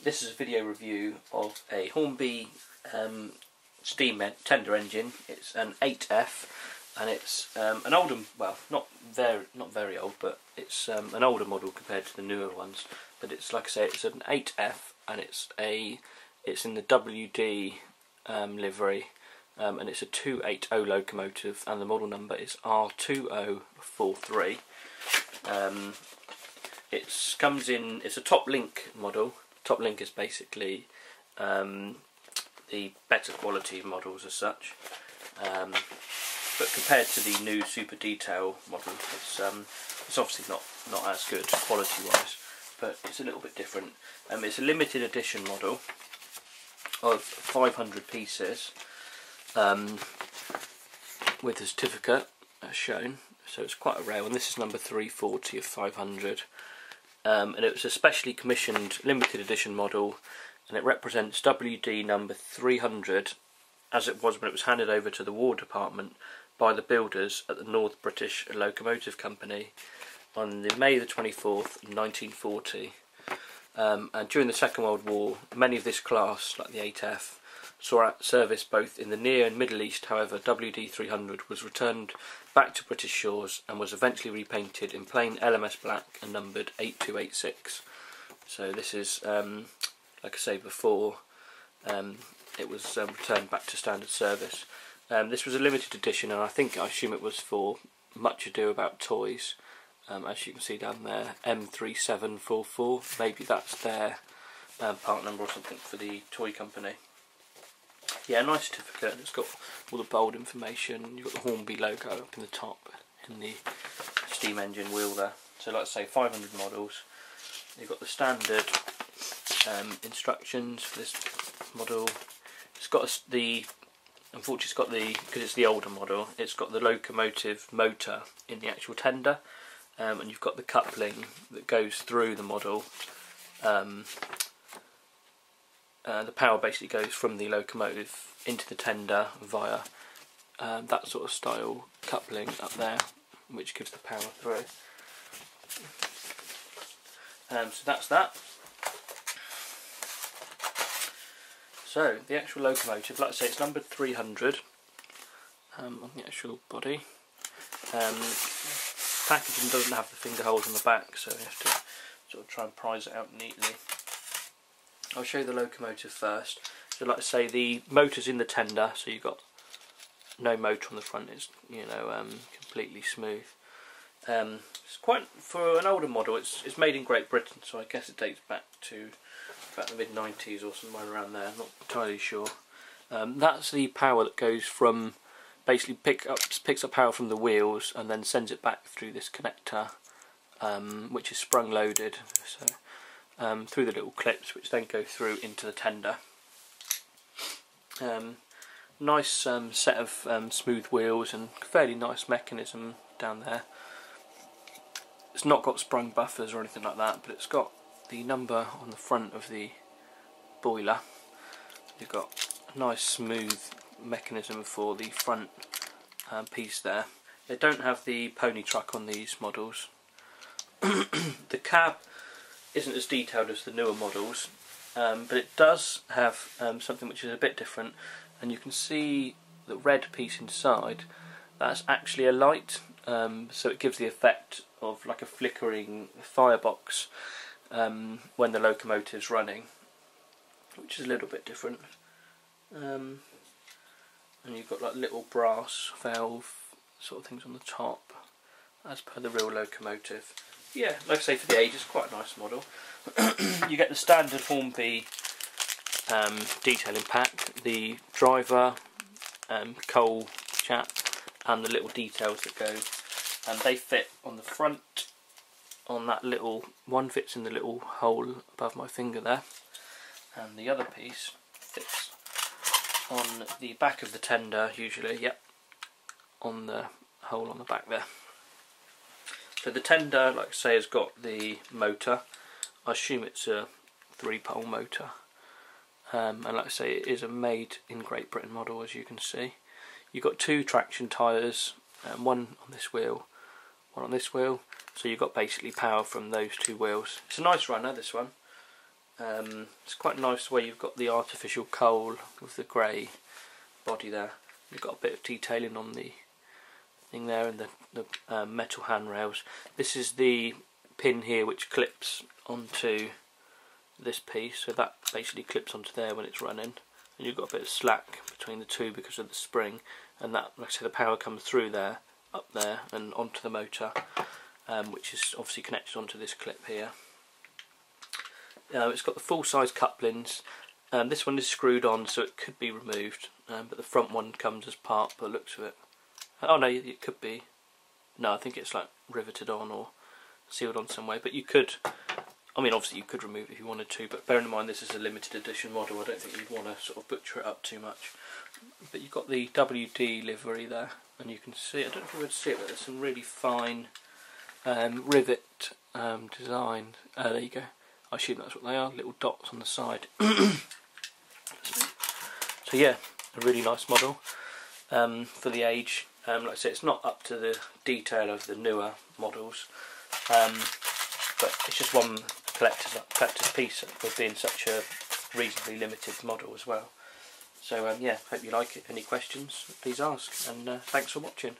This is a video review of a Hornby steam tender engine. It's an 8F, and it's an older, well, not very old, but it's an older model compared to the newer ones. But it's, like I say, it's an 8F, and it's in the WD livery, and it's a 280 locomotive, and the model number is R2043. It's a top link model. Top link is basically the better quality models as such, but compared to the new super detail model, it's obviously not as good quality wise, but it's a little bit different. It's a limited edition model of 500 pieces, with a certificate as shown, so it's quite a rare one. This is number 340 of 500. And it was a specially commissioned limited edition model, and it represents WD number 300 as it was when it was handed over to the War Department by the builders at the North British Locomotive Company on May the 24th, 1940. And during the Second World War, many of this class, like the 8F, saw service both in the Near and Middle East. However, WD 300 was returned back to British shores and was eventually repainted in plain LMS black and numbered 8286. So this is, like I say before, it was returned back to standard service. This was a limited edition, and I assume it was for Much Ado About Toys, as you can see down there, M3744. Maybe that's their part number or something for the toy company. Yeah, nice certificate. It's got all the bold information. You've got the Hornby logo up in the top in the steam engine wheel there. So, like I say, 500 models. You've got the standard instructions for this model. It's got unfortunately, it's got because it's the older model, it's got the locomotive motor in the actual tender, and you've got the coupling that goes through the model. The power basically goes from the locomotive into the tender via that sort of style coupling up there, which gives the power through. So that's that. So the actual locomotive, like I say, it's numbered 300 on the actual body. Packaging doesn't have the finger holes on the back, so you have to sort of try and prise it out neatly. I'll show you the locomotive first. So, like I say, the motor's in the tender, so you've got no motor on the front. It's completely smooth. It's quite, for an older model. It's made in Great Britain, so I guess it dates back to about the mid 90s or somewhere around there. I'm not entirely sure. That's the power that goes from, basically picks up power from the wheels and then sends it back through this connector, which is sprung loaded. So. Through the little clips, which then go through into the tender. Nice set of smooth wheels and fairly nice mechanism down there. It's not got sprung buffers or anything like that, but it's got the number on the front of the boiler. You've got a nice smooth mechanism for the front piece there. They don't have the pony truck on these models. The cab isn't as detailed as the newer models, but it does have something which is a bit different, and you can see the red piece inside. That's actually a light, so it gives the effect of like a flickering firebox when the locomotive's running, which is a little bit different. And you've got like little brass valve sort of things on the top, as per the real locomotive. Yeah, like I say, for the age, it's quite a nice model. You get the standard Hornby detailing pack, the driver, coal chap, and the little details that go. And they fit on the front, on that little, one fits in the little hole above my finger there, and the other piece fits on the back of the tender, usually, yep, on the hole on the back there. So the tender, like I say, has got the motor. I assume it's a 3-pole motor. And like I say, it is a made in Great Britain model, as you can see. You've got 2 traction tyres, one on this wheel, one on this wheel. So you've got basically power from those 2 wheels. It's a nice runner, this one. It's quite nice where you've got the artificial coal with the grey body there. You've got a bit of detailing on the thing there and the metal handrails. This is the pin here which clips onto this piece, so that basically clips onto there when it's running, and you've got a bit of slack between the two because of the spring, and that, like I say, the power comes through there, up there and onto the motor, which is obviously connected onto this clip here. It's got the full size couplings. This one is screwed on so it could be removed, but the front one comes as part by the looks of it. Oh no, it could be. No, I think it's like riveted on or sealed on some way, but you could, I mean obviously you could remove it if you wanted to, but bearing in mind this is a limited edition model, I don't think you'd want to sort of butcher it up too much. But you've got the WD livery there, and you can see, I don't know if you would see it, but there's some really fine rivet design. There you go. I assume that's what they are, little dots on the side. So yeah, a really nice model for the age. Like I say, it's not up to the detail of the newer models, but it's just one collector's piece with being such a reasonably limited model as well. So yeah, hope you like it. Any questions, please ask, and thanks for watching.